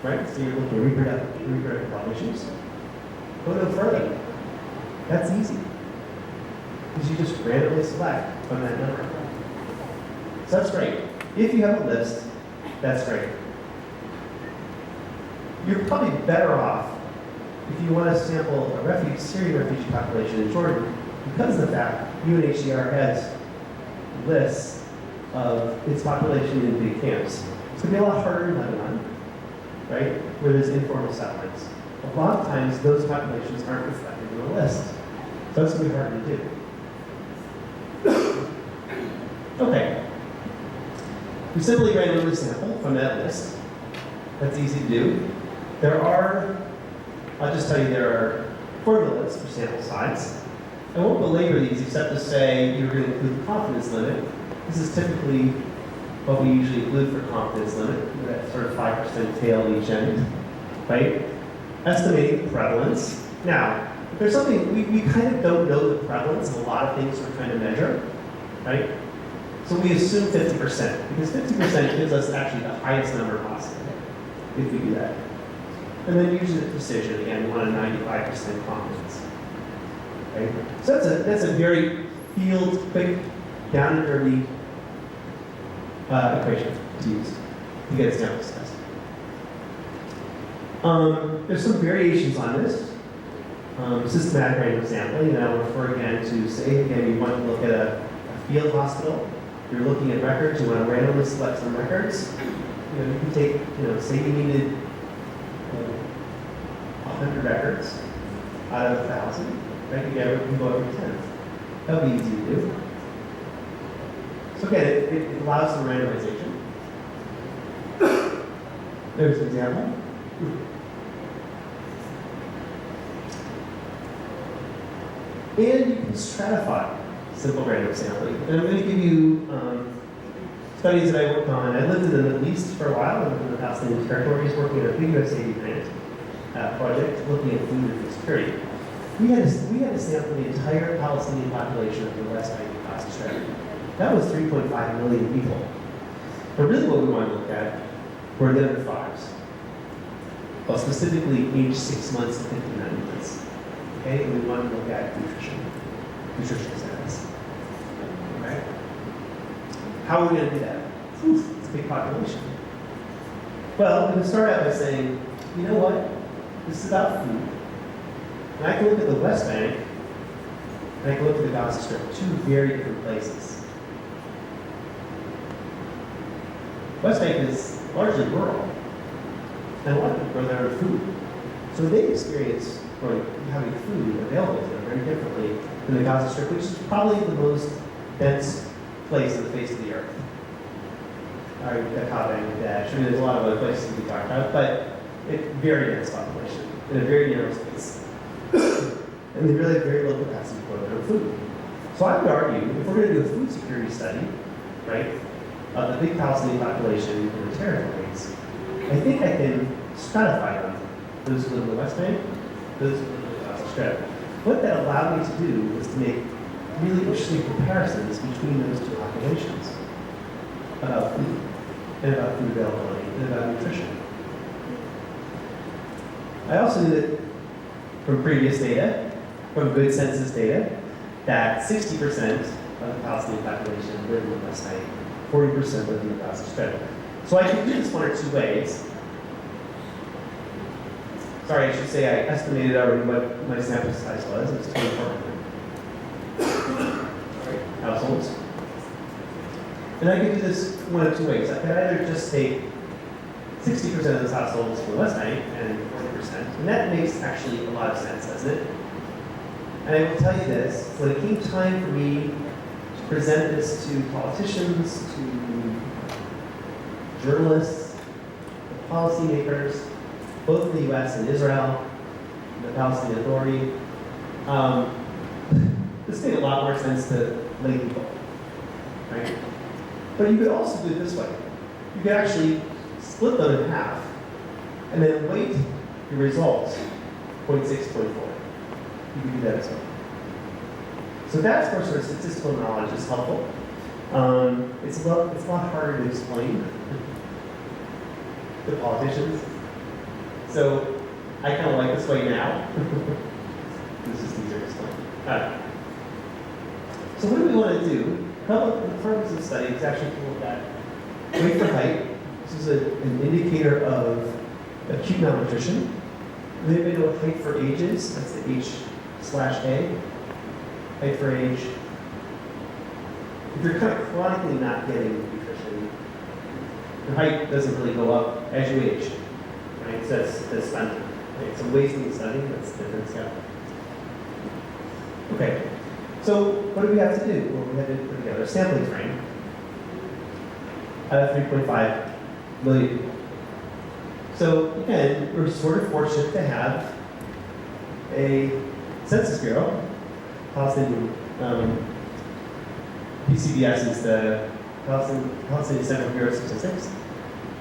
right? So you're looking at reproductive populations. Go no further. That's easy. Because you just randomly select from that number. So that's great. If you have a list, that's great. You're probably better off if you want to sample a Syrian refugee population in Jordan, because of the fact UNHCR has lists of its population in big camps. It's going to be a lot harder in Lebanon, right, where there's informal settlements. A lot of times, those populations aren't reflected in the list. So it's going to be hard to do. Okay. We simply randomly sample from that list. That's easy to do. I'll just tell you there are formulas for sample size. I won't belabor these except to say you're going to include the confidence limit. This is typically what we usually include for confidence limit, that sort of 5% tail each end, right? Estimating the prevalence. Now, if there's something, we kind of don't know the prevalence of a lot of things we're trying to measure, right? So we assume 50%, because 50% gives us actually the highest number possible, if we do that. And then usually the precision, again, we want a 95% confidence. Right? So that's a very field, quick, down and dirty equation to use to get a sample size. There's some variations on this. Systematic random sampling, and I'll refer again to, say, again, you want to look at a field hospital. You're looking at records, you want to randomly select some records. You can take, say you needed 100 records out of 1,000, right? You can go every 10th. That would be easy to do. So again, it allows some randomization. There's an example. And you can stratify simple random sampling. And I'm going to give you studies that I worked on. I lived in the Middle East for a while. I lived in the Palestinian territories working on a big USAID grant project looking at food and food security. We had to sample the entire Palestinian population of the West Bank and Gaza Strip. That was 3.5 million people. But really what we wanted to look at were the under fives. Well, specifically age 6 months to 59 months. Okay, and we wanted to look at nutritional status. Okay? How are we going to do that? It's a big population. Well, we're going to start out by saying, you know what? This is about food. And I can look at the West Bank, and I can look at the Gaza Strip, two very different places. West Bank is largely rural, and a lot of people grow their own food. So they experience having food available to them very differently than the Gaza Strip, which is probably the most dense place on the face of the earth. All right, Bangladesh. There's a lot of other places we talk about, but it's very dense population in a very narrow space. And they really have very low capacity to grow their own food. So I would argue, if we're going to do a food security study, right, of the big Palestinian population in the territories, I think I can stratify them. Those who live in the West Bank, those who live in the Gaza Strip. What that allowed me to do was to make really interesting comparisons between those two populations about food, and about food availability, and about nutrition. I also knew that from previous data, from good census data, that 60% of the Palestinian population live in the West Bank, 40% live in the Gaza Strip. So I can do this one or two ways. Sorry, I should say I estimated already what my sample size was. It's 2400 households. And I could do this one of two ways. I could either just take 60% of those households from the West Bank and 40%. And that makes actually a lot of sense, doesn't it? And I will tell you this, when it came time for me to present this to politicians, to journalists, to policymakers, both in the US and Israel, the Palestinian Authority, this made a lot more sense to lay people, right? But you could also do it this way. You could actually split them in half, and then weight your results, 0.6, 0.4. You can do that as well. So that's where sort of statistical knowledge is helpful. It's a lot harder to explain to politicians So I kind of like this way now. This is easier to explain. All right. So what do we want to do? Well, the purpose of the study is actually to look at weight for height. This is an indicator of acute malnutrition. Then we know height for ages. That's the H/A. Height for age. If you're kind of chronically not getting nutrition, your height doesn't really go up as you age. Right? So that's stunting. Right? So wasting the study, that's the difference. Yeah. Okay. So what do we have to do? Well, we had to put together a sampling frame out of 3.5 million people. So again, we're sort of fortunate to have a Census Bureau. Palestinian PCBS is the Palestinian Central Bureau of Statistics.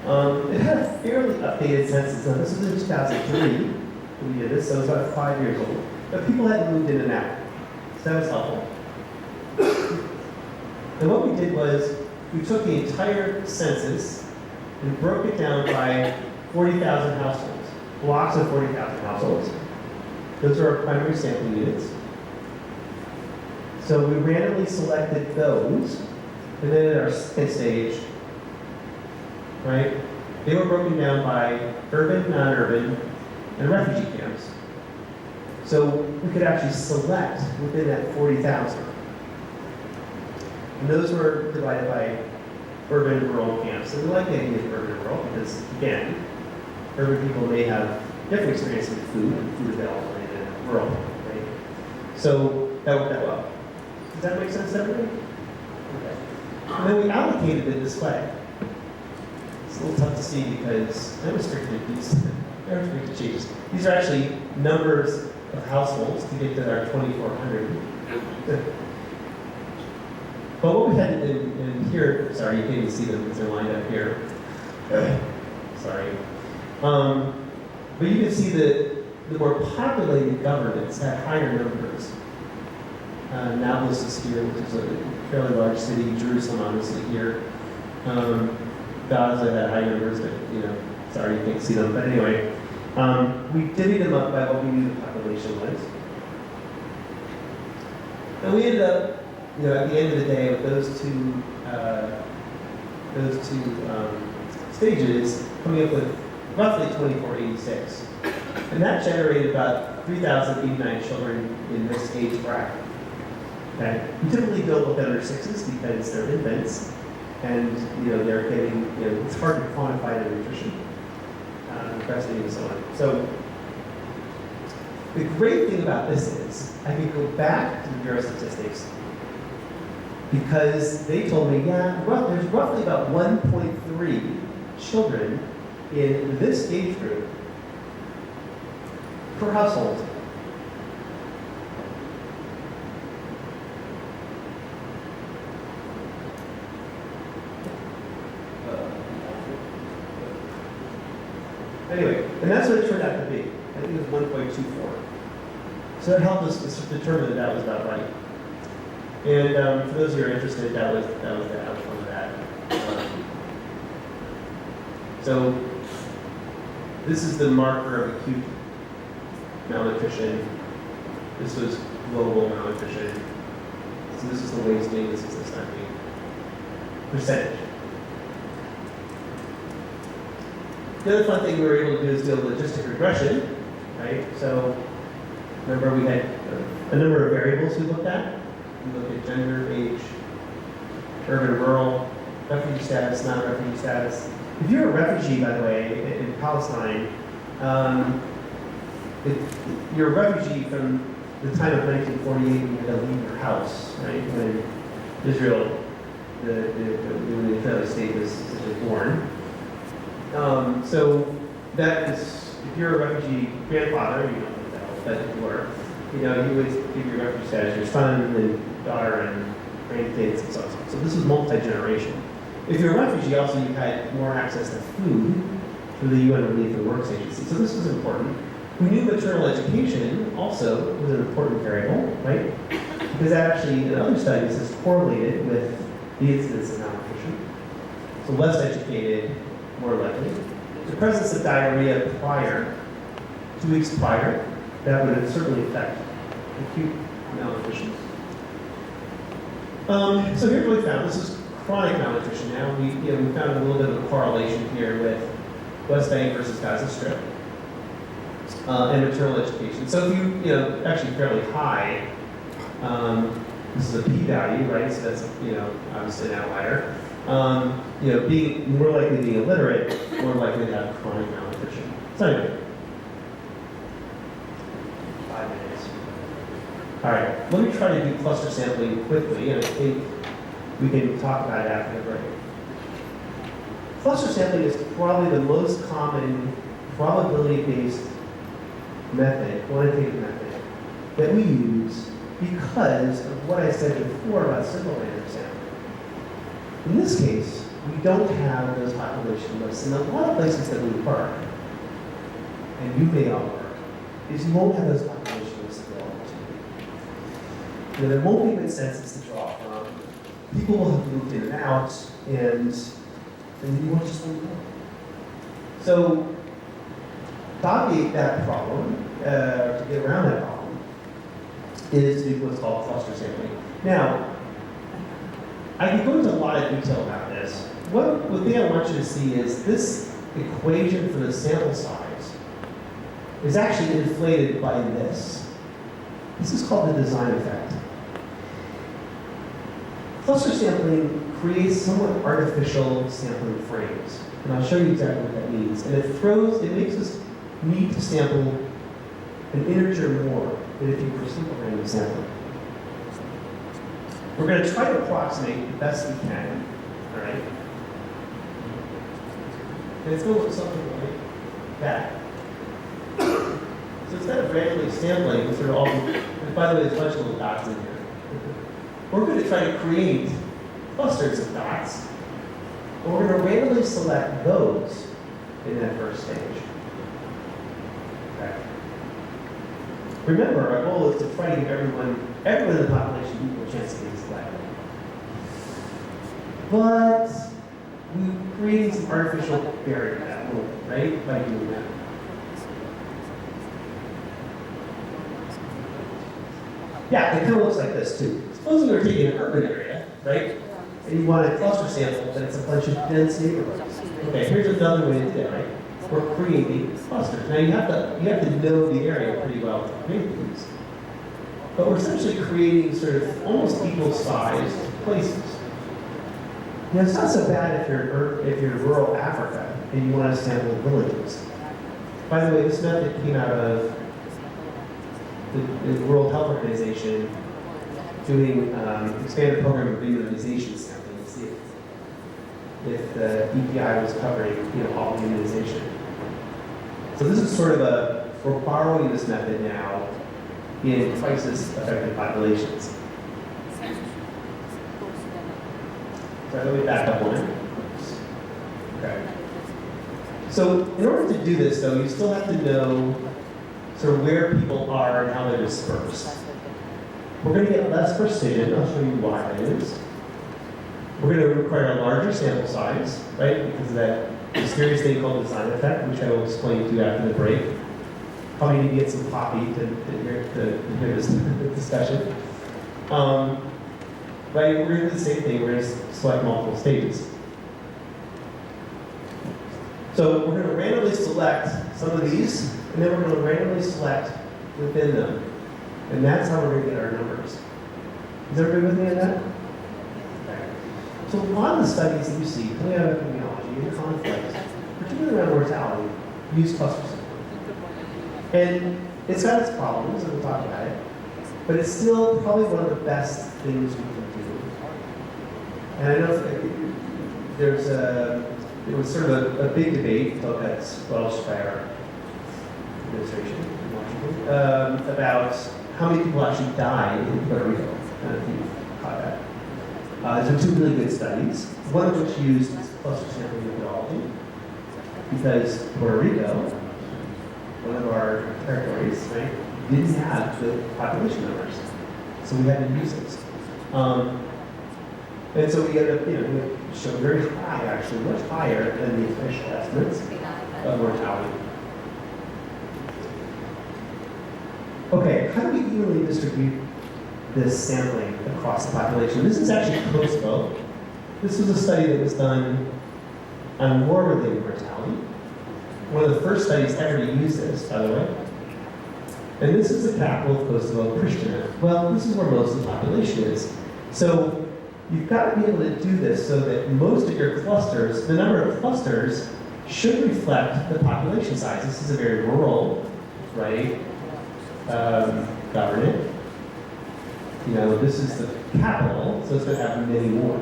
It had a fairly updated census. Now, this was in 2003 when we did this, so it was about 5 years old. But people hadn't moved in and out. So that was helpful. And what we did was we took the entire census and broke it down by 40,000 households, blocks of 40,000 households. Those are our primary sampling units. So we randomly selected those, and then at our second stage, right, they were broken down by urban, non-urban, and refugee camps. So we could actually select within that 40,000. And those were divided by urban, rural camps. And we like the idea of urban and rural because, again, urban people may have different experiences with food and food availability than rural, right? So that worked out well. Does that make sense to everybody? Okay. And then we allocated it this way. It's a little tough to see because I restricted these. I restricted changes. These are actually numbers of households to get to our 2,400. But what we had in here, sorry, you can't even see them because they're lined up here. Sorry. But you can see that the more populated governments had higher numbers. Nablus is here, which is a fairly large city. Jerusalem, obviously, here. Gaza had high numbers, but, sorry, you can't see them. But anyway, we divvied them up by what we knew the population was. And we ended up, at the end of the day, with those two stages, coming up with roughly 2486. And that generated about 3,089 children in this age bracket. Okay? We typically build with under sixes because they're infants, and they're getting, it's hard to quantify their nutrition, breastfeeding and so on. So the great thing about this is I can go back to the Bureau of Statistics because they told me, there's roughly about 1.3 children in this age group per household. Anyway, and that's what it turned out to be. I think it was 1.24. So that helped us determine that was about right. And for those who are interested, that was the outcome of that. So this is the marker of acute malnutrition. This was global malnutrition. So this is the wasting, this is the stunting. Percentage. The other fun thing we were able to do is do a logistic regression, right? So remember we had a number of variables we looked at. We looked at gender, age, urban, rural, refugee status, non-refugee status. If you're a refugee, by the way, in Palestine, you're a refugee from the time of 1948 when you had to leave your house, right? When Israel, when the Israeli state was born. So that is, if you're a refugee grandfather, you don't know that, but if you were, you would give your refugee status your son and daughter and grandkids and so on. So this was multi-generation. If you're a refugee, also you had more access to food through the UN Relief and Works Agency. So this was important. We knew maternal education also was an important variable, right? Because that actually, in other studies, is correlated with the incidence of malnutrition. So less educated, more likely. The presence of diarrhea prior 2 weeks prior, that would certainly affect acute malnutrition. So here's what we found. This is chronic malnutrition. Now we found a little bit of a correlation here with West Bank versus Gaza Strip and maternal education. So if actually fairly high. This is a p-value, right? So that's obviously an outlier. Being more likely to be illiterate, more likely to have chronic malnutrition. So anyway, 5 minutes. All right, let me try to do cluster sampling quickly, and I think we can talk about it after the break. Cluster sampling is probably the most common probability-based method, quantitative method, that we use because of what I said before about simple random sampling. In this case, we don't have those population lists. In a lot of places that we work, and you may all work, is you won't have those population lists available to you. There won't be a good census to draw from. People will have moved in and out, and you won't just know. So, to obviate that problem, to get around that problem, is to do what's called cluster sampling. Now, I can go into a lot of detail about this. One thing I want you to see is this equation for the sample size is actually inflated by this. This is called the design effect. Cluster sampling creates somewhat artificial sampling frames. And I'll show you exactly what that means. And it makes us need to sample an integer more than if you were simple random sampling. We're going to try to approximate the best we can, all right? And it's going to look something like that. So instead of randomly sampling, sort of all, and by the way, there's a bunch of little dots in here. We're going to try to create clusters of dots, and we're going to randomly select those in that first stage. Okay. Remember, our goal is to try to give everyone in the population equal chance of being selected. But we're creating some artificial barrier to that, right? By doing that. Yeah, it kind of looks like this too. Suppose we were taking an urban area, right? And you want a cluster sample, but it's a bunch of dense neighborhoods. Okay, here's another way to do it, right? We're creating clusters. Now you have to know the area pretty well to create these. But we're essentially creating sort of almost equal-sized places. Now it's not so bad if you're in rural Africa and you want to sample villages. By the way, this method came out of the World Health Organization doing expanded program of immunization sampling to see if the EPI was covering all the immunization. So this is sort of we're borrowing this method now in crisis-affected populations. So let me back up one. Okay. So in order to do this, though, you still have to know sort of where people are and how they're dispersed. We're going to get less precision. I'll show you why that is. We're going to require a larger sample size, right? Because of that mysterious thing called design effect, which I will explain to you after the break. Probably need to get some coffee to hear this discussion. Right, we're going to do the same thing. We're going to select multiple stages. So we're going to randomly select some of these, and then we're going to randomly select within them. And that's how we're going to get our numbers. Is everybody with me on that? Okay. So a lot of the studies that you see coming out of epidemiology and conflict, particularly around mortality, use cluster sampling. And it's got its problems, and we'll talk about it, but it's still probably one of the best things we can do. And I know there was sort of a big debate that's squelched by our administration in Washington about how many people actually died in Puerto Rico. I don't know if you've caught that. There's been 2 really good studies, one of which used cluster sampling methodology, because Puerto Rico, one of our territories, right, didn't have the population numbers, so we had to use this. And so we ended up, we showed very high, actually, much higher than the official estimates of mortality. Okay, how do we evenly distribute this sampling across the population? This is actually Kosovo. This was a study that was done on war-related mortality. One of the first studies ever to use this, by the way. And this is the capital of Kosovo, Pristina. Well, this is where most of the population is. So you've got to be able to do this so that most of your clusters, the number of clusters, should reflect the population size. This is a very rural, right, government. You know, this is the capital, so it's going to have many more.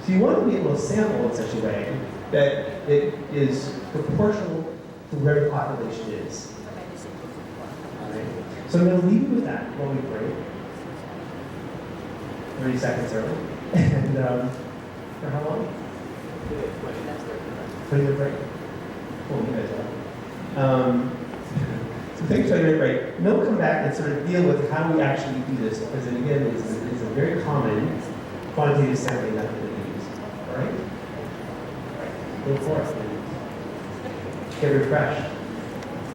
So you want to be able to sample in such a way that it is proportional to where the population is. All right. So I'm going to leave you with that while we break. 30 seconds early. And for how long? 20-minute break. Well, you guys are. So thanks for taking a break. And then we'll come back and sort of deal with how we actually do this, because again, it's a very common quantitative sampling method that we use. All right? All right. Go forth. Get refreshed.